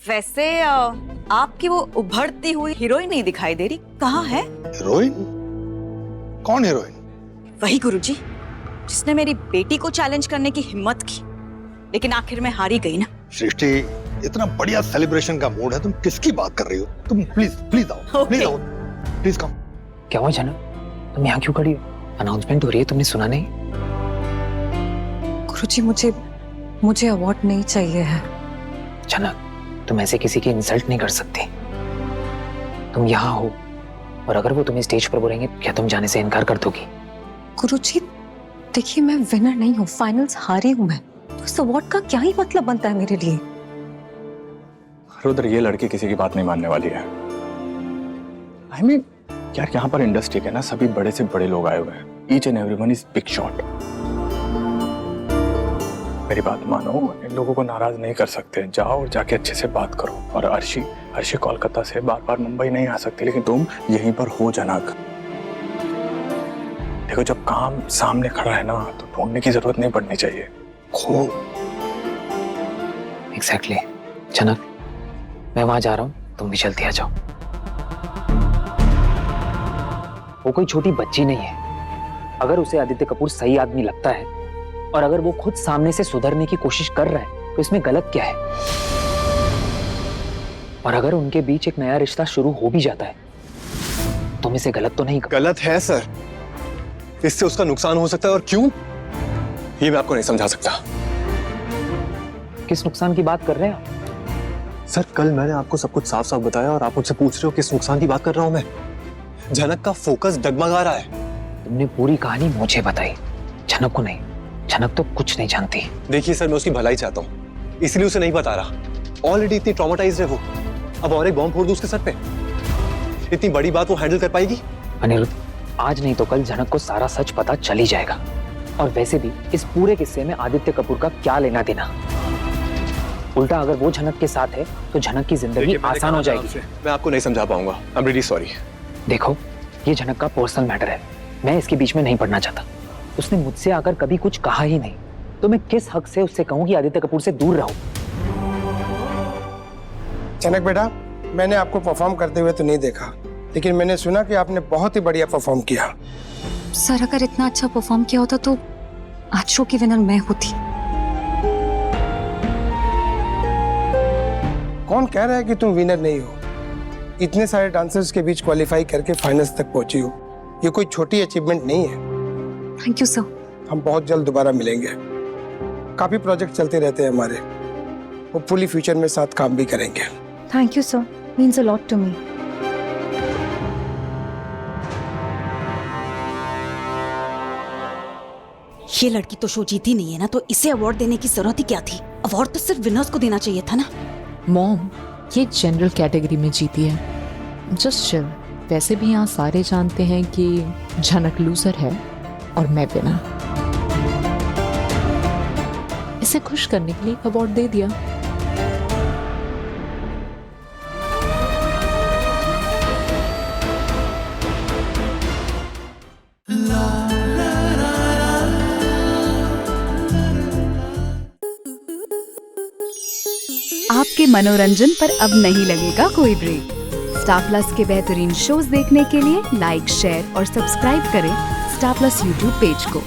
वैसे आपकी वो उभरती हुई हीरोइन नहीं दिखाई दे रही, कहाँ है? हीरोइन? कौन हीरोइन? वही गुरुजी, जिसने मेरी बेटी को चैलेंज करने की हिम्मत की, लेकिन आखिर में हारी गई ना। सृष्टि, इतना बढ़िया सेलिब्रेशन का मूड है, तुम किसकी बात कर रही हो? तुम प्लीज प्लीज आओ, प्लीज आओ, प्लीज कम। क्या हुआ जनक, तुम यहाँ क्यों खड़ी हो? अनाउंसमेंट हो रही है, तुमने सुना नहीं? गुरुजी मुझे अवार्ड नहीं चाहिए है। जनक, तुम ऐसे किसी की इंसल्ट नहीं कर सकती। तुम यहाँ हो और अगर वो तुम्हें स्टेज पर बुलाएंगे क्या तुम जाने से इनकार कर दोगी? गुरुजी देखिए, मैं विनर नहीं हूँ, फाइनल्स हारी हूँ मैं, तो इस अवार्ड का क्या ही मतलब बनता है मेरे लिए? रुद्र, ये लड़की किसी की बात नहीं मानने वाली है। I mean, यार यहाँ पर इंडस्ट्री के ना सभी बड़े से बड़े लोग आए हुए हैं। Each and everyone is big shot। मेरी बात मानो, इन लोगों को नाराज नहीं कर सकते। जाओ और जाके अच्छे से बात करो। और अर्शी कोलकाता से बार बार मुंबई नहीं आ सकती, लेकिन तुम यहीं पर हो जनक। देखो, जब काम सामने खड़ा है ना तो ढूंढने की जरूरत नहीं पड़नी चाहिए। खो। एग्जैक्टली जनक, मैं वहां जा रहा हूँ, तुम भी चलती आ जाओ। वो कोई छोटी बच्ची नहीं है। अगर उसे आदित्य कपूर सही आदमी लगता है और अगर वो खुद सामने से सुधरने की कोशिश कर रहा है तो इसमें गलत क्या है? और अगर उनके बीच एक नया रिश्ता शुरू हो भी जाता है, तुम इसे गलत तो नहीं? गलत है सर, इससे उसका नुकसान हो सकता है। और क्यों, ये मैं आपको नहीं समझा सकता। किस नुकसान की बात कर रहे हैं आप? सर, कल मैंने आपको सब कुछ साफ साफ बताया और आप मुझसे पूछ रहे हो किस नुकसान की बात कर रहा हूं मैं? जनक का फोकस डगमगा रहा है। तुमने पूरी कहानी मुझे बताई, जनक को नहीं। जनक तो कुछ नहीं जानती। देखिए सर, मैं उसकी भलाई चाहता हूँ, इसलिए उसे नहीं बता रहा। ऑलरेडी इतनी ट्रॉमेटाइज्ड है वो, अब और एक बॉम्ब फोड़ दूं उसके सर पे? इतनी बड़ी बात वो हैंडल कर पाएगी? अनिरुद्ध, आज नहीं तो कल जनक को सारा सच पता चल ही जाएगा। और वैसे भी इस पूरे किस्से में आदित्य कपूर का क्या लेना देना? उल्टा अगर वो जनक के साथ है तो जनक की जिंदगी आसान हो जाएगी। मैं आपको नहीं समझा पाऊंगा। I am really sorry. देखो, ये जनक का पर्सनल मैटर है, मैं इसके बीच में नहीं पड़ना चाहता। उसने मुझसे आकर कभी कुछ कहा ही नहीं, तो मैं किस हक से उससे कहूं कि आदित्य कपूर से दूर रहो? जनक बेटा, मैंने आपको परफॉर्म करते हुए तो नहीं देखा, लेकिन मैंने सुना कि आपने बहुत ही बढ़िया परफॉर्म किया। सर, अगर इतना अच्छा परफॉर्म किया होता तो आज शो की विनर मैं होती। कौन कह रहा है कि तुम विनर नहीं हो? इतने सारे डांसर्स के बीच क्वालिफाई करके फाइनल्स तक पहुंची हो, ये कोई छोटी अचीवमेंट नहीं है। Thank you sir. हम बहुत जल्द दोबारा मिलेंगे। काफी प्रोजेक्ट चलते रहते हैं हमारे, होपफुली फ्यूचर में साथ काम भी करेंगे। Thank you sir, means a lot to me. ये लड़की तो शो जीती नहीं है ना, तो इसे अवार्ड देने की जरूरत ही क्या थी? अवार्ड तो सिर्फ विनर्स को देना चाहिए था ना। मॉम, ये जनरल कैटेगरी में जीती है, जस्ट चिल। वैसे भी यहाँ सारे जानते हैं कि जनक लूजर है और मैं विनर। इसे खुश करने के लिए अवार्ड दे दिया। आपके मनोरंजन पर अब नहीं लगेगा कोई ब्रेक। स्टार प्लस के बेहतरीन शोज देखने के लिए लाइक, शेयर और सब्सक्राइब करें स्टार प्लस यूट्यूब पेज को।